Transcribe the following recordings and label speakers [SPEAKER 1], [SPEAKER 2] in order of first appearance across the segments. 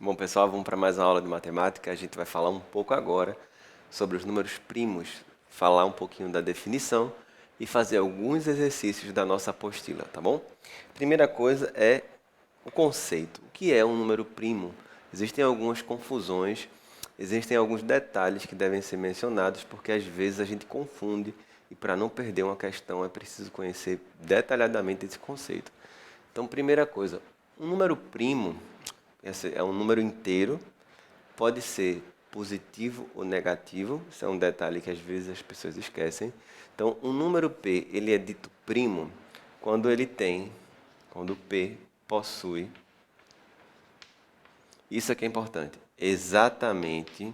[SPEAKER 1] Bom, pessoal, vamos para mais uma aula de matemática. A gente vai falar um pouco agora sobre os números primos, falar um pouquinho da definição e fazer alguns exercícios da nossa apostila, tá bom? Primeira coisa é o conceito. O que é um número primo? Existem algumas confusões, existem alguns detalhes que devem ser mencionados, porque às vezes a gente confunde e para não perder uma questão é preciso conhecer detalhadamente esse conceito. Então, primeira coisa, um número primo esse é um número inteiro, pode ser positivo ou negativo, isso é um detalhe que às vezes as pessoas esquecem. Então, um número P, ele é dito primo quando P possui, isso aqui é importante, exatamente,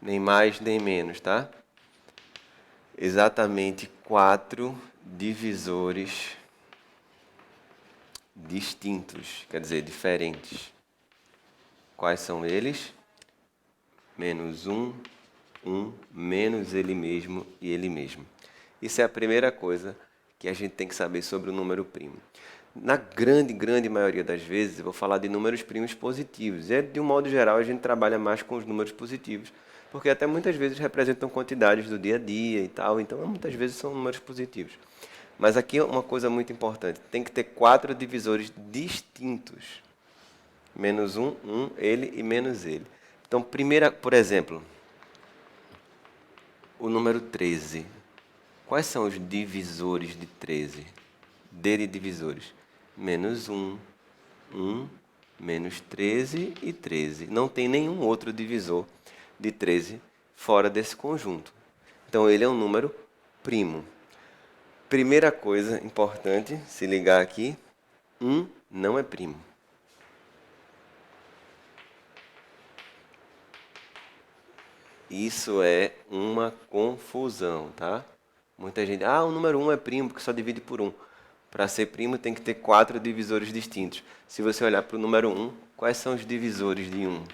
[SPEAKER 1] nem mais nem menos, tá? Exatamente 4 divisores distintos, quer dizer, diferentes. Quais são eles? Menos 1, 1, menos ele mesmo e ele mesmo. Isso é a primeira coisa que a gente tem que saber sobre o número primo. Na grande maioria das vezes, eu vou falar de números primos positivos. E, de um modo geral, a gente trabalha mais com os números positivos, porque até muitas vezes representam quantidades do dia a dia e tal, então muitas vezes são números positivos. Mas aqui é uma coisa muito importante, tem que ter 4 divisores distintos. Menos 1, 1, ele e menos ele. Então, por exemplo, o número 13. Quais são os divisores de 13? D de divisores. Menos 1, 1, menos 13 e 13. Não tem nenhum outro divisor de 13 fora desse conjunto. Então, ele é um número primo. Primeira coisa importante, se ligar aqui, 1 não é primo. Isso é uma confusão, tá? Muita gente, o número 1 é primo porque só divide por 1. Para ser primo tem que ter 4 divisores distintos. Se você olhar para o número 1, quais são os divisores de 1?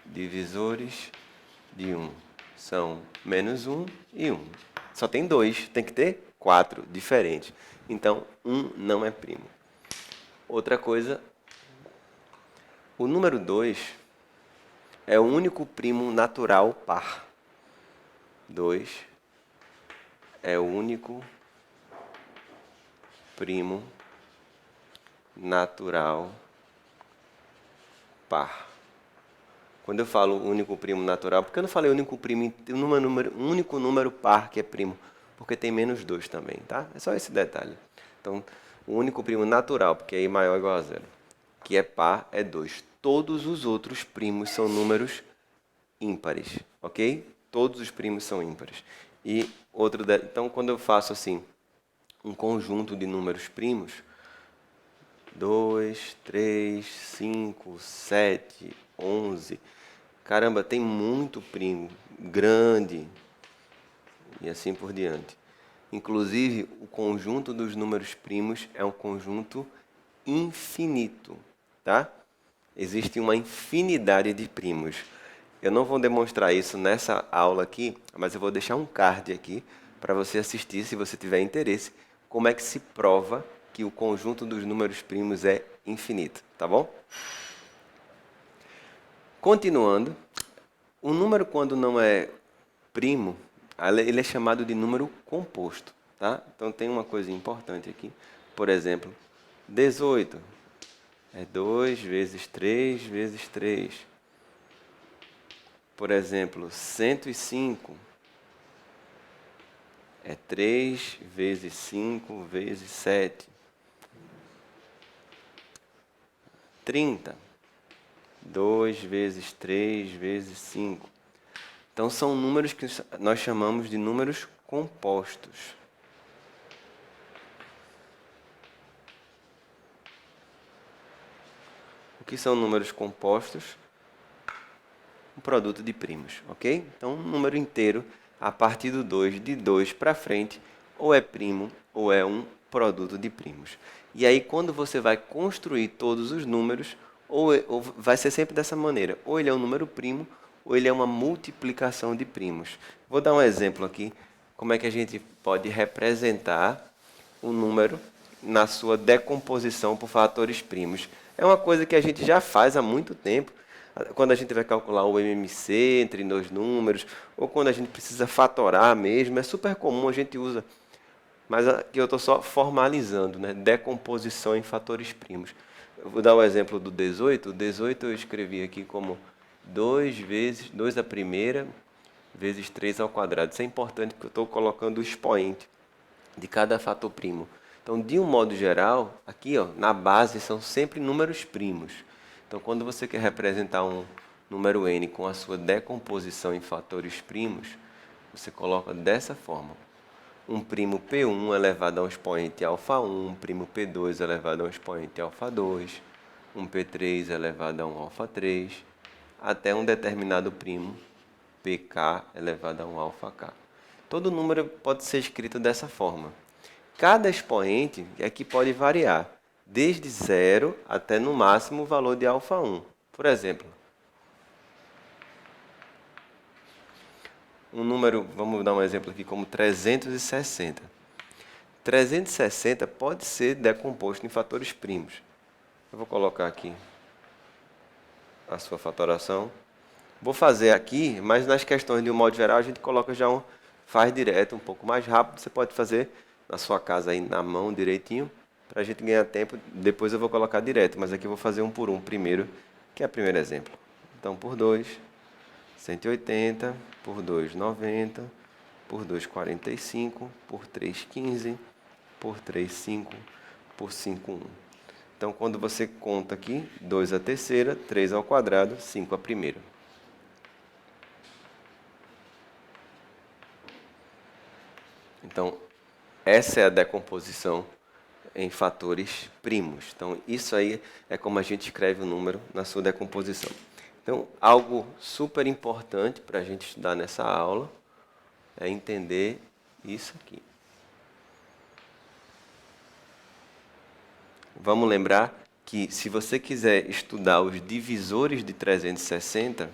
[SPEAKER 1] Divisores de 1 são menos 1 e 1. Só tem 2, tem que ter 4 diferentes. Então, 1 não é primo. Outra coisa, o número 2 é o único primo natural par. 2 é o único primo natural par. Quando eu falo único primo natural, por que eu não falei único primo, único número par que é primo? Porque tem menos 2 também, tá? É só esse detalhe. Então, o único primo natural, porque I maior ou igual a zero, que é par, é 2. Todos os outros primos são números ímpares, ok? Todos os primos são ímpares. E então, quando eu faço assim, um conjunto de números primos, 2, 3, 5, 7, 11. Caramba, tem muito primo, grande, e assim por diante. Inclusive, o conjunto dos números primos é um conjunto infinito, tá? Existe uma infinidade de primos. Eu não vou demonstrar isso nessa aula aqui, mas eu vou deixar um card aqui para você assistir, se você tiver interesse, como é que se prova que o conjunto dos números primos é infinito, tá bom? Continuando, o número quando não é primo, ele é chamado de número composto, tá? Então tem uma coisa importante aqui. Por exemplo, 18 é 2 vezes 3 vezes 3. Por exemplo, 105 é 3 vezes 5 vezes 7. 30, 2 vezes 3 vezes 5. Então, são números que nós chamamos de números compostos. O que são números compostos? Um produto de primos, ok? Então, um número inteiro, a partir do 2, de 2 para frente, ou é primo ou é um produto de primos. E aí, quando você vai construir todos os números, ou vai ser sempre dessa maneira, ou ele é um número primo, ou ele é uma multiplicação de primos. Vou dar um exemplo aqui, como é que a gente pode representar o número na sua decomposição por fatores primos. É uma coisa que a gente já faz há muito tempo. Quando a gente vai calcular o MMC entre dois números, ou quando a gente precisa fatorar mesmo, é super comum, a gente usa. Mas aqui eu estou só formalizando, né? Decomposição em fatores primos. Eu vou dar o exemplo do 18. O 18 eu escrevi aqui como 2 vezes 2 à primeira vezes 3 ao quadrado. Isso é importante porque eu estou colocando o expoente de cada fator primo. Então, de um modo geral, aqui ó, na base são sempre números primos. Então, quando você quer representar um número n com a sua decomposição em fatores primos, você coloca dessa forma. Um primo P1 elevado a um expoente alfa 1, um primo P2 elevado a um expoente alfa 2, um P3 elevado a um alfa 3, até um determinado primo PK elevado a um alfa K. Todo número pode ser escrito dessa forma. Cada expoente aqui pode variar, desde 0 até no máximo o valor de alfa 1. Por exemplo, um número, vamos dar um exemplo aqui como 360. 360 pode ser decomposto em fatores primos. Eu vou colocar aqui a sua fatoração. Vou fazer aqui, mas nas questões de um modo geral a gente coloca já faz direto, um pouco mais rápido. Você pode fazer na sua casa aí na mão direitinho, para a gente ganhar tempo. Depois eu vou colocar direto, mas aqui eu vou fazer um por um primeiro, que é o primeiro exemplo. Então por 2, 180, por 2, 90, por 2, 45, por 3, 15, por 3, 5, por 5, 1. Então, quando você conta aqui, 2 à terceira, 3 ao quadrado, 5 à primeira. Então, essa é a decomposição em fatores primos. Então, isso aí é como a gente escreve o número na sua decomposição. Então, algo super importante para a gente estudar nessa aula é entender isso aqui. Vamos lembrar que se você quiser estudar os divisores de 360,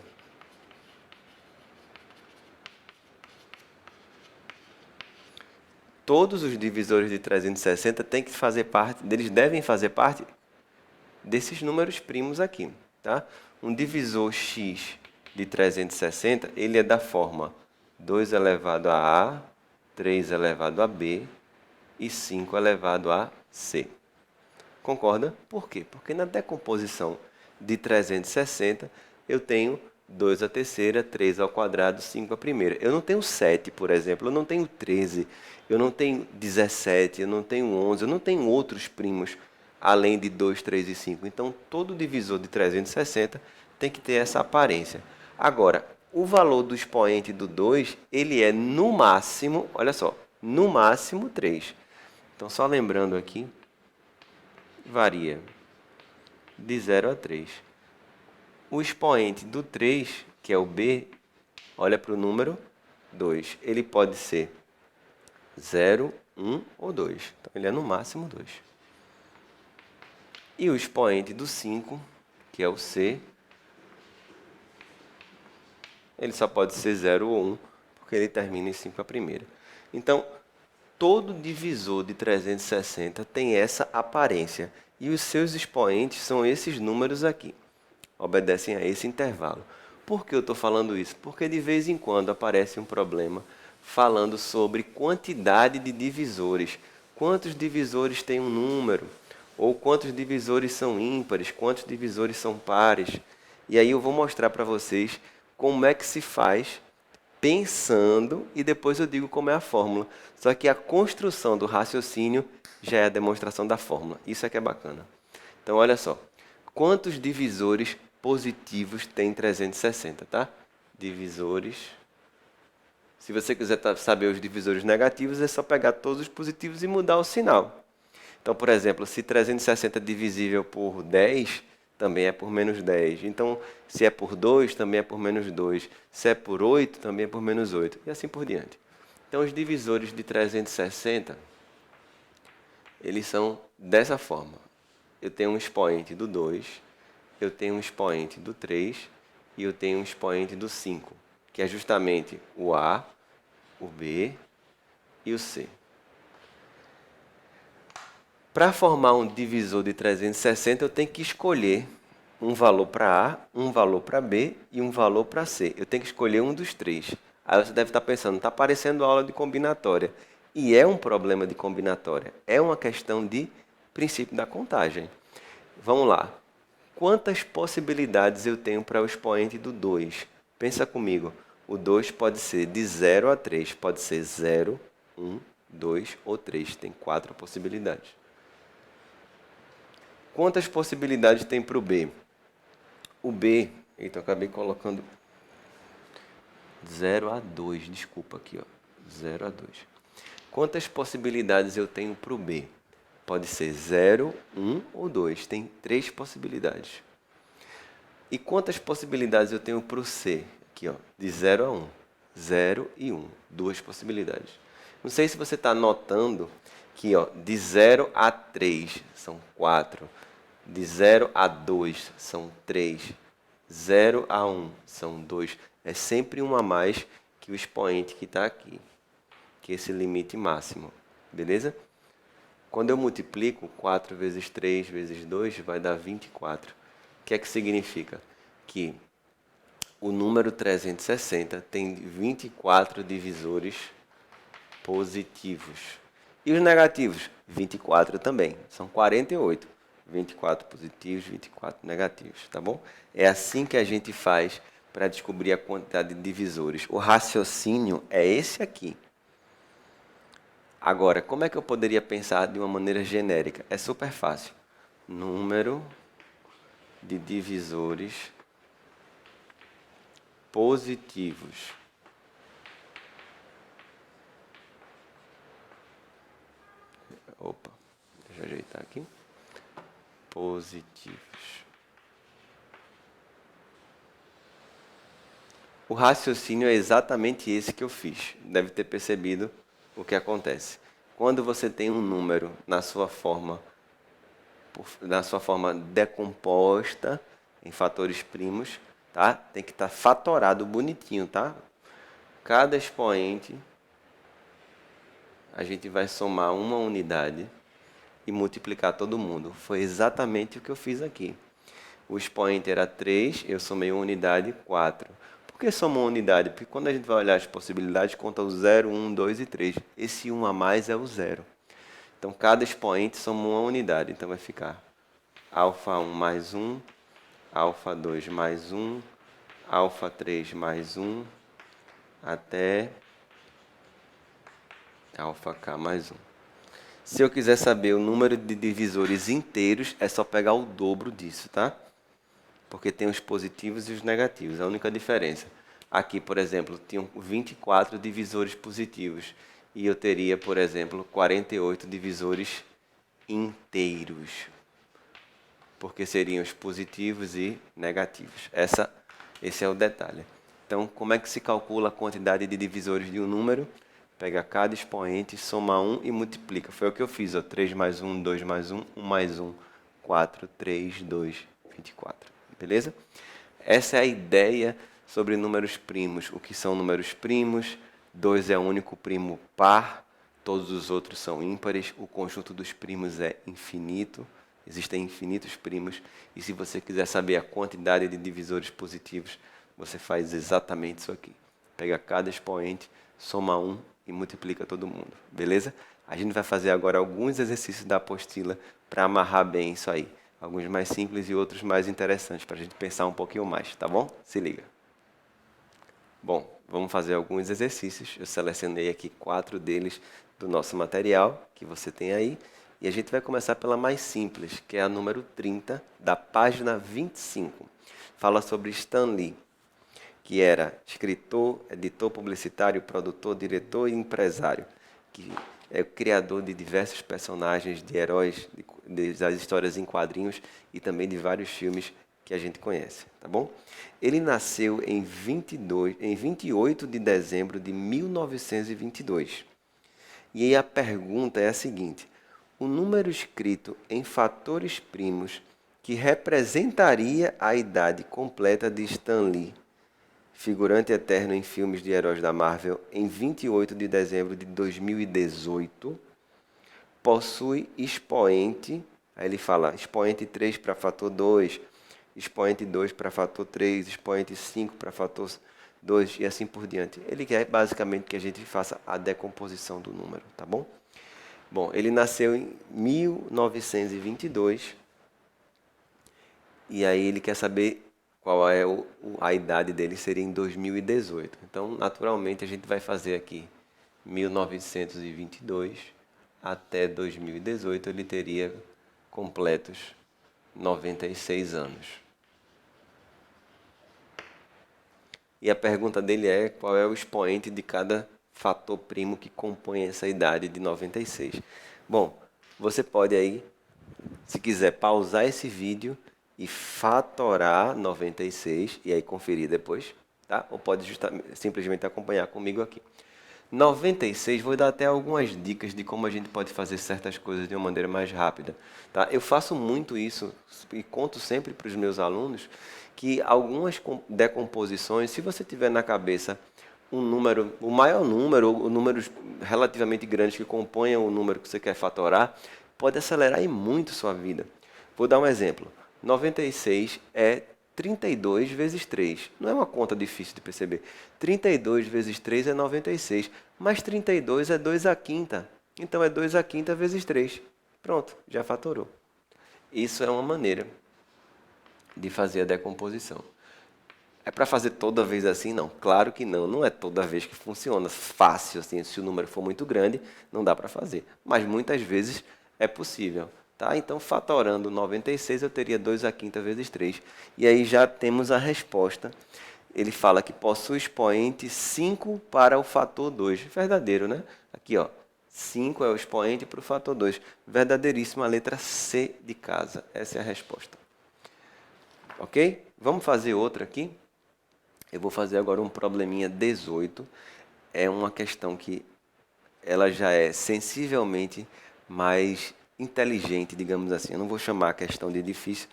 [SPEAKER 1] todos os divisores de 360 têm que fazer parte, eles devem fazer parte desses números primos aqui, tá? Um divisor x de 360, ele é da forma 2 elevado a A, 3 elevado a B e 5 elevado a C. Concorda? Por quê? Porque na decomposição de 360, eu tenho 2 à terceira, 3 ao quadrado, 5 à primeira. Eu não tenho 7, por exemplo, eu não tenho 13, eu não tenho 17, eu não tenho 11, eu não tenho outros primos além de 2, 3 e 5. Então, todo divisor de 360 tem que ter essa aparência. Agora, o valor do expoente do 2, ele é no máximo, olha só, no máximo 3. Então, só lembrando aqui, varia de 0 a 3. O expoente do 3, que é o B, olha para o número 2. Ele pode ser 0, 1 ou 2. Então, ele é no máximo 2. E o expoente do 5, que é o C, ele só pode ser 0 ou 1, porque ele termina em 5 a primeira. Então, todo divisor de 360 tem essa aparência. E os seus expoentes são esses números aqui. Obedecem a esse intervalo. Por que eu estou falando isso? Porque de vez em quando aparece um problema falando sobre quantidade de divisores. Quantos divisores tem um número? Ou quantos divisores são ímpares? Quantos divisores são pares? E aí eu vou mostrar para vocês como é que se faz pensando e depois eu digo como é a fórmula. Só que a construção do raciocínio já é a demonstração da fórmula. Isso é que é bacana. Então, olha só. Quantos divisores positivos tem 360, tá? Divisores. Se você quiser saber os divisores negativos, é só pegar todos os positivos e mudar o sinal. Então, por exemplo, se 360 é divisível por 10, também é por menos 10. Então, se é por 2, também é por menos 2. Se é por 8, também é por menos 8. E assim por diante. Então, os divisores de 360, eles são dessa forma. Eu tenho um expoente do 2, eu tenho um expoente do 3 e eu tenho um expoente do 5, que é justamente o A, o B e o C. Para formar um divisor de 360, eu tenho que escolher um valor para A, um valor para B e um valor para C. Eu tenho que escolher um dos três. Aí você deve estar pensando, está parecendo aula de combinatória. E é um problema de combinatória. É uma questão de princípio da contagem. Vamos lá. Quantas possibilidades eu tenho para o expoente do 2? Pensa comigo. O 2 pode ser de 0 a 3. Pode ser 0, 1, 2 ou 3. Tem 4 possibilidades. Quantas possibilidades tem para o B? O B, eita, eu acabei colocando 0 a 2, desculpa aqui, ó. 0 a 2. Quantas possibilidades eu tenho para o B? Pode ser 0, 1 ou 2. Tem 3 possibilidades. E quantas possibilidades eu tenho para o C? Aqui, ó, de 0 a 1. 0 e 1. 2 possibilidades. Não sei se você está notando que, ó, de 0 a 3 são 4. De 0 a 2 são 3. 0 a 1 são 2. É sempre um a mais que o expoente que está aqui, que é esse limite máximo. Beleza? Quando eu multiplico 4 vezes 3 vezes 2, vai dar 24. O que é que significa? Que o número 360 tem 24 divisores positivos. E os negativos? 24 também. São 48. 24 positivos, 24 negativos, tá bom? É assim que a gente faz para descobrir a quantidade de divisores. O raciocínio é esse aqui. Agora, como é que eu poderia pensar de uma maneira genérica? É super fácil. Número de divisores positivos. Opa, deixa eu ajeitar aqui. Positivos. O raciocínio é exatamente esse que eu fiz. Deve ter percebido o que acontece. Quando você tem um número na sua forma decomposta em fatores primos, tá? Tem que estar fatorado bonitinho, tá? Cada expoente a gente vai somar uma unidade e multiplicar todo mundo. Foi exatamente o que eu fiz aqui. O expoente era 3, eu somei uma unidade, 4. Por que somou uma unidade? Porque quando a gente vai olhar as possibilidades, conta o 0, 1, 2 e 3. Esse 1 a mais é o 0. Então, cada expoente soma uma unidade. Então, vai ficar alfa 1 mais 1, alfa 2 mais 1, alfa 3 mais 1, até alfa k mais 1. Se eu quiser saber o número de divisores inteiros, é só pegar o dobro disso, tá? Porque tem os positivos e os negativos, é a única diferença. Aqui, por exemplo, tinham 24 divisores positivos e eu teria, por exemplo, 48 divisores inteiros, porque seriam os positivos e negativos. Esse é o detalhe. Então, como é que se calcula a quantidade de divisores de um número? Pega cada expoente, soma 1 e multiplica. Foi o que eu fiz, ó. 3 mais 1, 2 mais 1, 1 mais 1, 4, 3, 2, 24. Beleza? Essa é a ideia sobre números primos. O que são números primos? 2 é o único primo par, todos os outros são ímpares. O conjunto dos primos é infinito. Existem infinitos primos. E se você quiser saber a quantidade de divisores positivos, você faz exatamente isso aqui. Pega cada expoente, soma 1 e multiplica todo mundo. Beleza? A gente vai fazer agora alguns exercícios da apostila para amarrar bem isso aí. Alguns mais simples e outros mais interessantes para a gente pensar um pouquinho mais, tá bom? Se liga. Bom, vamos fazer alguns exercícios. Eu selecionei aqui 4 deles do nosso material que você tem aí. E a gente vai começar pela mais simples, que é a número 30, da página 25. Fala sobre Stan Lee, que era escritor, editor publicitário, produtor, diretor e empresário, que é o criador de diversos personagens, de heróis, das histórias em quadrinhos e também de vários filmes que a gente conhece, tá bom? Ele nasceu em 28 de dezembro de 1922. E aí a pergunta é a seguinte: o número escrito em fatores primos que representaria a idade completa de Stan Lee, figurante eterno em filmes de heróis da Marvel, em 28 de dezembro de 2018, possui expoente, aí ele fala expoente 3 para fator 2, expoente 2 para fator 3, expoente 5 para fator 2 e assim por diante. Ele quer basicamente que a gente faça a decomposição do número, tá bom? Bom, ele nasceu em 1922 e aí ele quer saber qual é a idade dele, seria em 2018. Então, naturalmente, a gente vai fazer aqui 1922 até 2018, ele teria completos 96 anos. E a pergunta dele é qual é o expoente de cada fator primo que compõe essa idade de 96. Bom, você pode aí, se quiser, pausar esse vídeo e fatorar 96 e aí conferir depois, tá? Ou pode simplesmente acompanhar comigo aqui. 96, vou dar até algumas dicas de como a gente pode fazer certas coisas de uma maneira mais rápida, tá? Eu faço muito isso e conto sempre para os meus alunos que algumas decomposições, se você tiver na cabeça um número, o maior número, ou números relativamente grandes que compõem o número que você quer fatorar, pode acelerar muito sua vida. Vou dar um exemplo. 96 é 32 vezes 3. Não é uma conta difícil de perceber. 32 vezes 3 é 96, mas 32 é 2 à quinta. Então é 2 à quinta vezes 3. Pronto, já fatorou. Isso é uma maneira de fazer a decomposição. É para fazer toda vez assim? Não, claro que não. Não é toda vez que funciona fácil assim. Se o número for muito grande, não dá para fazer. Mas muitas vezes é possível. Tá? Então, fatorando 96, eu teria 2 à quinta vezes 3. E aí já temos a resposta. Ele fala que possui expoente 5 para o fator 2. Verdadeiro, né? Aqui, ó. 5 é o expoente para o fator 2. Verdadeiríssima, a letra C de casa. Essa é a resposta. Ok? Vamos fazer outra aqui? Eu vou fazer agora um probleminha 18. É uma questão que ela já é sensivelmente mais inteligente, digamos assim. Eu não vou chamar a questão de difícil,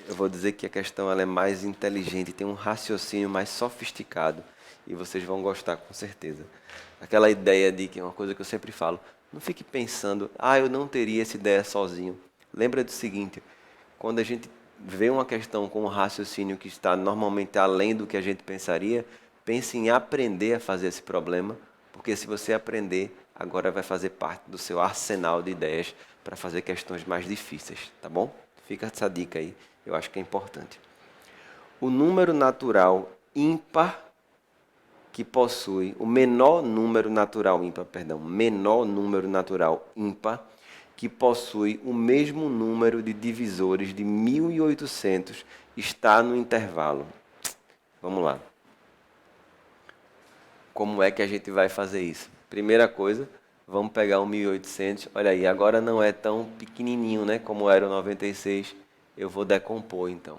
[SPEAKER 1] eu vou dizer que a questão ela é mais inteligente, tem um raciocínio mais sofisticado e vocês vão gostar com certeza. Aquela ideia de que é uma coisa que eu sempre falo, não fique pensando, eu não teria essa ideia sozinho. Lembra do seguinte, quando a gente vê uma questão com um raciocínio que está normalmente além do que a gente pensaria, pense em aprender a fazer esse problema, porque se você aprender, agora vai fazer parte do seu arsenal de ideias para fazer questões mais difíceis, tá bom? Fica essa dica aí, eu acho que é importante. O número natural ímpar que possui o menor número natural ímpar, menor número natural ímpar que possui o mesmo número de divisores de 1800 está no intervalo. Vamos lá. Como é que a gente vai fazer isso? Primeira coisa, vamos pegar o 1800. Olha aí, agora não é tão pequenininho, né, como era o 96. Eu vou decompor, então.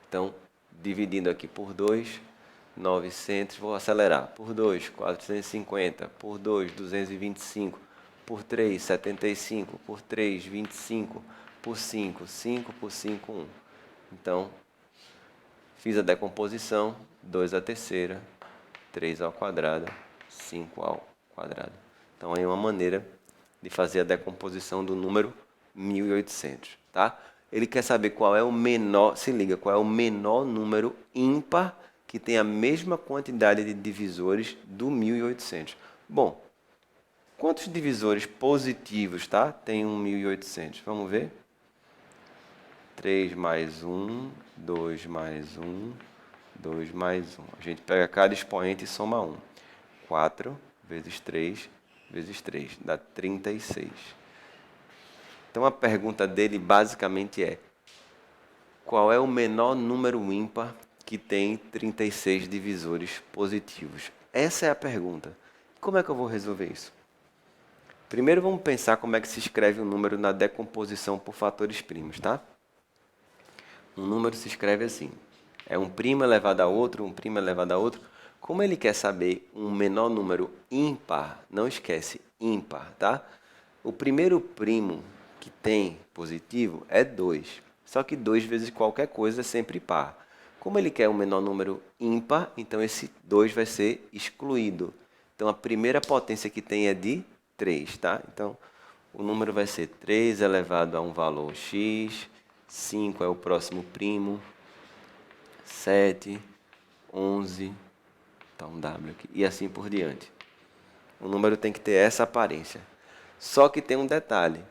[SPEAKER 1] Então, dividindo aqui por 2, 900, vou acelerar. Por 2, 450. Por 2, 225. Por 3, 75. Por 3, 25. Por 5, 5. Por 5, 1. Então, fiz a decomposição. 2 à terceira, 3 ao quadrado, 5 ao quadrado. Então, aí é uma maneira de fazer a decomposição do número 1800, tá? Ele quer saber qual é o menor, se liga, qual é o menor número ímpar que tem a mesma quantidade de divisores do 1800. Bom, quantos divisores positivos, tá? Tem um 1800. Vamos ver? 3 mais 1, 2 mais 1, 2 mais 1. A gente pega cada expoente e soma 1. 4 vezes 3 vezes 3 dá 36. Então a pergunta dele basicamente é: qual é o menor número ímpar que tem 36 divisores positivos? Essa é a pergunta. Como é que eu vou resolver isso? Primeiro vamos pensar como é que se escreve um número na decomposição por fatores primos, tá? Um número se escreve assim. É um primo elevado a outro, um primo elevado a outro. Como ele quer saber um menor número ímpar, não esquece, ímpar, tá? O primeiro primo que tem positivo é 2. Só que 2 vezes qualquer coisa é sempre par. Como ele quer um menor número ímpar, então esse 2 vai ser excluído. Então a primeira potência que tem é de 3, tá? Então, o número vai ser 3 elevado a um valor x, 5 é o próximo primo, 7, 11, tá um W aqui, e assim por diante. O número tem que ter essa aparência. Só que tem um detalhe.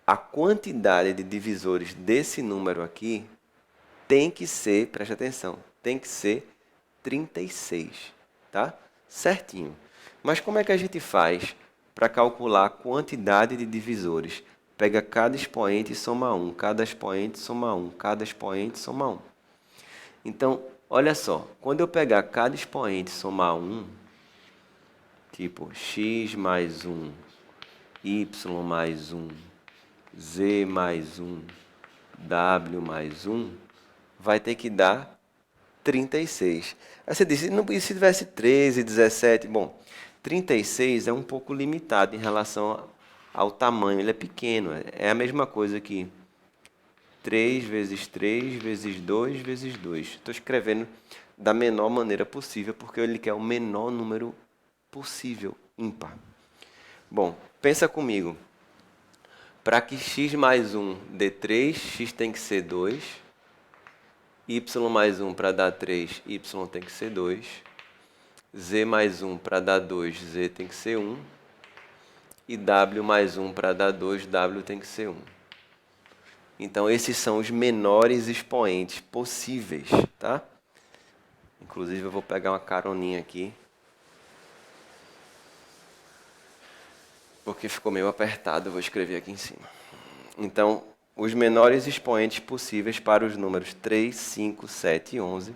[SPEAKER 1] A quantidade de divisores desse número aqui tem que ser, preste atenção, tem que ser 36, tá? Certinho. Mas como é que a gente faz para calcular a quantidade de divisores? Pega cada expoente e soma 1, cada expoente soma 1, cada expoente soma 1. Então, olha só, quando eu pegar cada expoente e somar 1, tipo x mais 1, y mais 1, z mais 1, w mais 1, vai ter que dar 36. Aí você disse, e se tivesse 13, 17? Bom, 36 é um pouco limitado em relação ao tamanho, ele é pequeno. É a mesma coisa que 3 vezes 3 vezes 2 vezes 2. Estou escrevendo da menor maneira possível, porque ele quer o menor número possível, ímpar. Bom, pensa comigo. Para que x mais 1 dê 3, x tem que ser 2. Y mais 1 para dar 3, y tem que ser 2. Z mais 1 para dar 2, z tem que ser 1. E W mais 1 para dar 2, W tem que ser 1. Então, esses são os menores expoentes possíveis, tá? Inclusive, eu vou pegar uma caroninha aqui, porque ficou meio apertado, eu vou escrever aqui em cima. Então, os menores expoentes possíveis para os números 3, 5, 7 e 11.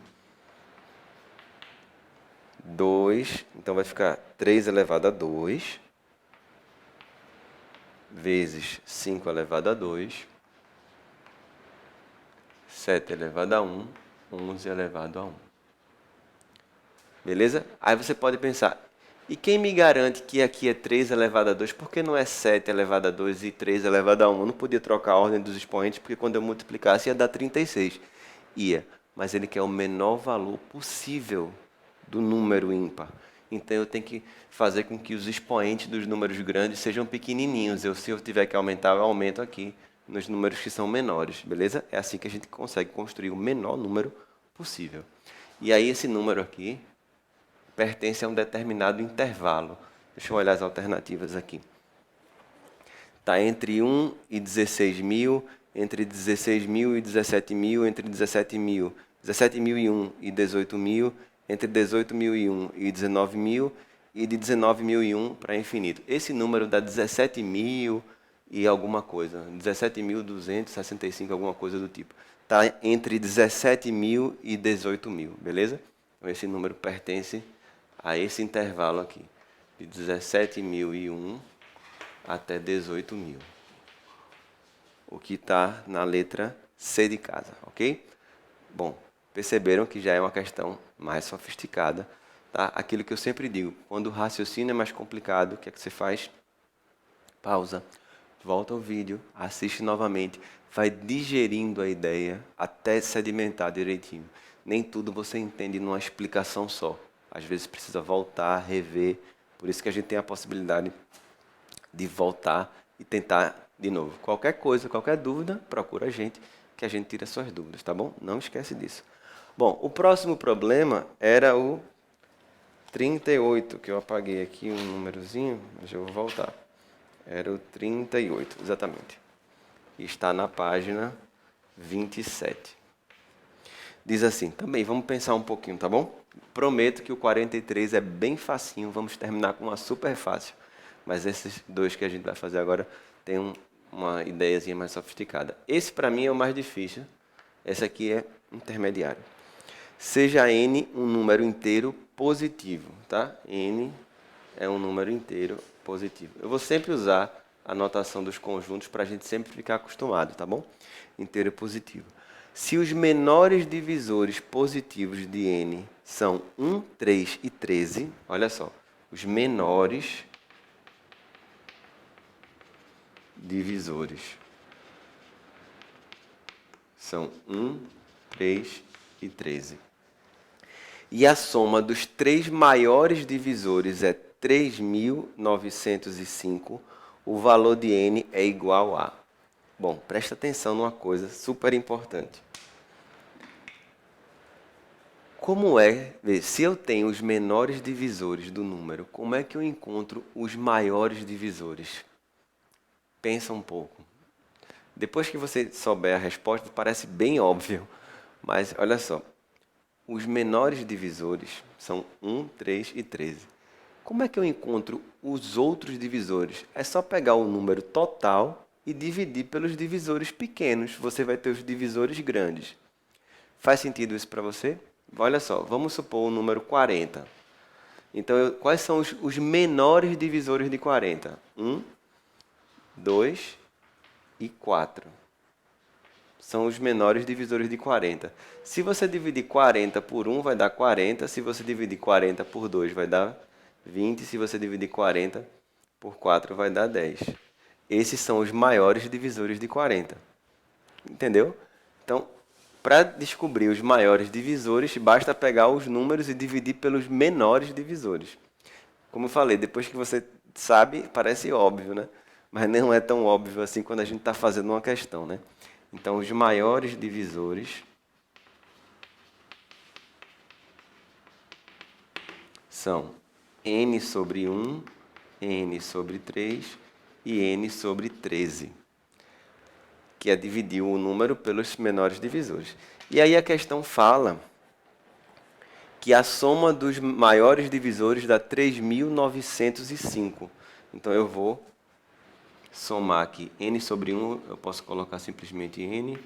[SPEAKER 1] 2, então vai ficar 3 elevado a 2, vezes 5 elevado a 2, 7 elevado a 1, 11 elevado a 1. Beleza? Aí você pode pensar, e quem me garante que aqui é 3 elevado a 2? Por que não é 7 elevado a 2 e 3 elevado a 1? Eu não podia trocar a ordem dos expoentes, porque quando eu multiplicasse ia dar 36. Ia, mas ele quer o menor valor possível do número ímpar. Então eu tenho que fazer com que os expoentes dos números grandes sejam pequenininhos. Se eu tiver que aumentar, eu aumento aqui nos números que são menores, beleza? É assim que a gente consegue construir o menor número possível. E aí esse número aqui pertence a um determinado intervalo. Deixa eu olhar as alternativas aqui. Está entre 1 e 16 mil, entre 16 mil e 17 mil, entre 17 mil, 17.001 e 18 mil, entre 18.001 e 19 mil, e de 19.001 para infinito. Esse número dá 17 mil e alguma coisa, 17.265, alguma coisa do tipo. Está entre 17 mil e 18 mil, beleza? Então, esse número pertence a esse intervalo aqui, de 17.001 até 18 mil. O que está na letra C de casa, ok? Bom, perceberam que já é uma questão mais sofisticada, tá? Aquilo que eu sempre digo, quando o raciocínio é mais complicado, o que é que você faz? Pausa, volta ao vídeo, assiste novamente, vai digerindo a ideia até sedimentar direitinho. Nem tudo você entende numa explicação só. Às vezes precisa voltar, rever, por isso que a gente tem a possibilidade de voltar e tentar de novo. Qualquer coisa, qualquer dúvida, procura a gente, que a gente tira suas dúvidas, tá bom? Não esquece disso. Bom, o próximo problema era o 38, que eu apaguei aqui um númerozinho, mas eu vou voltar. Era o 38, exatamente. E está na página 27. Diz assim, também, vamos pensar um pouquinho, tá bom? Prometo que o 43 é bem facinho, vamos terminar com uma super fácil. Mas esses dois que a gente vai fazer agora tem uma ideiazinha mais sofisticada. Esse, para mim, é o mais difícil. Esse aqui é intermediário. Seja n um número inteiro positivo, tá? N é um número inteiro positivo. Eu vou sempre usar a notação dos conjuntos para a gente sempre ficar acostumado, tá bom? Inteiro positivo. Se os menores divisores positivos de n são 1, 3 e 13, olha só, os menores divisores são 1, 3 e 13. E a soma dos três maiores divisores é 3.905, o valor de n é igual a... Bom, presta atenção numa coisa super importante. Como se eu tenho os menores divisores do número, como é que eu encontro os maiores divisores? Pensa um pouco. Depois que você souber a resposta, parece bem óbvio, mas olha só. Os menores divisores são 1, 3 e 13. Como é que eu encontro os outros divisores? É só pegar o número total e dividir pelos divisores pequenos. Você vai ter os divisores grandes. Faz sentido isso para você? Olha só, vamos supor o número 40. Então, quais são os menores divisores de 40? 1, 2 e 4. São os menores divisores de 40. Se você dividir 40 por 1, vai dar 40. Se você dividir 40 por 2, vai dar 20. Se você dividir 40 por 4, vai dar 10. Esses são os maiores divisores de 40. Entendeu? Então, para descobrir os maiores divisores, basta pegar os números e dividir pelos menores divisores. Como eu falei, depois que você sabe, parece óbvio, né? Mas não é tão óbvio assim quando a gente está fazendo uma questão, né? Então, os maiores divisores são n sobre 1, n sobre 3 e n sobre 13, que é dividir o número pelos menores divisores. E aí a questão fala que a soma dos maiores divisores dá 3.905. Então, eu vou somar aqui n sobre 1, eu posso colocar simplesmente n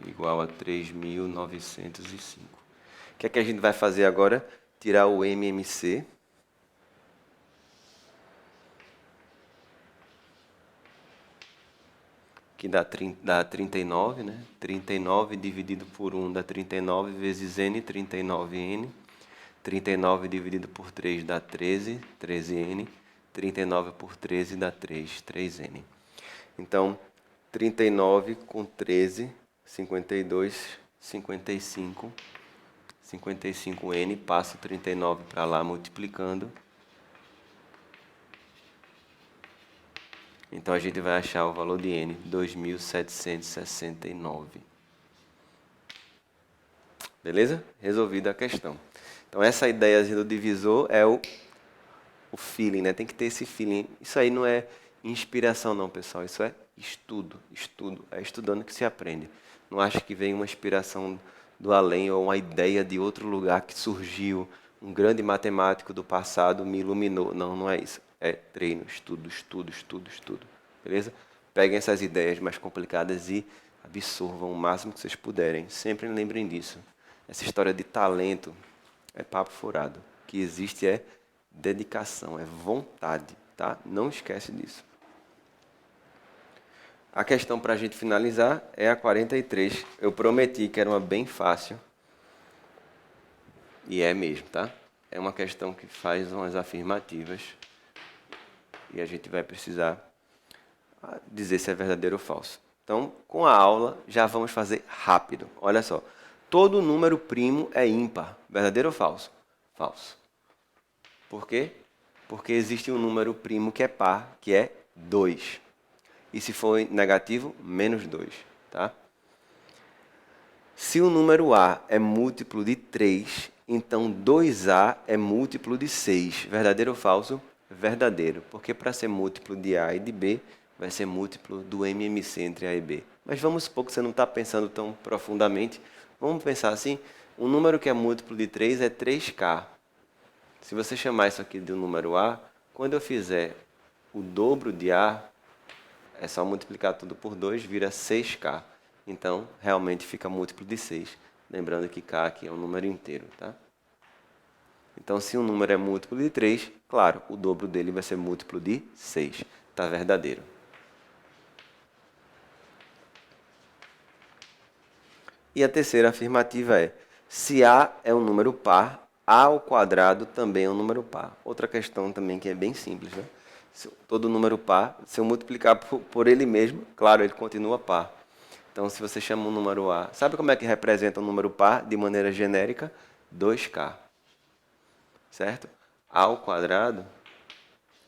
[SPEAKER 1] igual a 3.905. O que é que a gente vai fazer agora? Tirar o MMC. Que dá 39, né? 39 dividido por 1 dá 39 vezes n, 39n. 39 dividido por 3 dá 13, 13n. 39 por 13 dá 3, 3n. Então, 39 com 13, 52, 55. 55n, passo 39 para lá multiplicando. Então, a gente vai achar o valor de n, 2.769. Beleza? Resolvida a questão. Então, essa ideia do divisor é o feeling, né? Tem que ter esse feeling. Isso aí não é inspiração não, pessoal. Isso é estudo. Estudo. É estudando que se aprende. Não acho que vem uma inspiração do além ou uma ideia de outro lugar que surgiu. Um grande matemático do passado me iluminou. Não, não é isso. É treino, estudo, estudo, estudo, estudo. Beleza? Peguem essas ideias mais complicadas e absorvam o máximo que vocês puderem. Sempre lembrem disso. Essa história de talento é papo furado. O que existe é dedicação, é vontade, tá? Não esquece disso. A questão para a gente finalizar é a 43. Eu prometi que era uma bem fácil. E é mesmo, tá? É uma questão que faz umas afirmativas. E a gente vai precisar dizer se é verdadeiro ou falso. Então, com a aula, já vamos fazer rápido. Olha só. Todo número primo é ímpar. Verdadeiro ou falso? Falso. Por quê? Porque existe um número primo que é par, que é 2. E se for negativo, menos 2. Tá? Se o número A é múltiplo de 3, então 2A é múltiplo de 6. Verdadeiro ou falso? Verdadeiro. Porque para ser múltiplo de A e de B, vai ser múltiplo do MMC entre A e B. Mas vamos supor que você não está pensando tão profundamente. Vamos pensar assim, um número que é múltiplo de 3 é 3K. Se você chamar isso aqui de um número A, quando eu fizer o dobro de A, é só multiplicar tudo por 2, vira 6K. Então, realmente fica múltiplo de 6. Lembrando que K aqui é um número inteiro, tá? Então, se um número é múltiplo de 3, claro, o dobro dele vai ser múltiplo de 6. Está verdadeiro. E a terceira afirmativa é, se A é um número par, A ao quadrado também é um número par. Outra questão também que é bem simples, né? Todo número par, se eu multiplicar por ele mesmo, claro, ele continua par. Então, se você chama um número A, sabe como é que representa um número par de maneira genérica? 2K. Certo? ao quadrado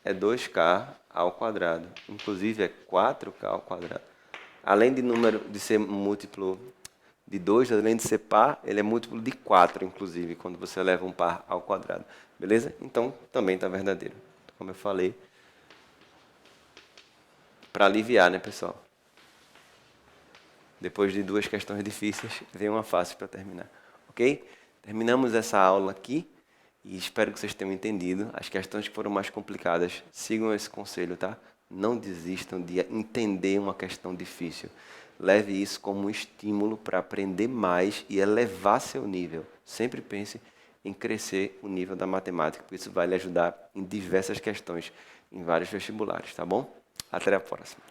[SPEAKER 1] é 2k ao quadrado. Inclusive é 4k ao quadrado. Além de ser múltiplo de 2, além de ser par, ele é múltiplo de 4, inclusive, quando você leva um par ao quadrado. Beleza? Então, também está verdadeiro. Como eu falei, para aliviar, né, pessoal? Depois de duas questões difíceis, vem uma fácil para terminar. Ok? Terminamos essa aula aqui e espero que vocês tenham entendido. As questões que foram mais complicadas, sigam esse conselho, tá? Não desistam de entender uma questão difícil. Leve isso como um estímulo para aprender mais e elevar seu nível. Sempre pense em crescer o nível da matemática, porque isso vai lhe ajudar em diversas questões, em vários vestibulares, tá bom? Até a próxima.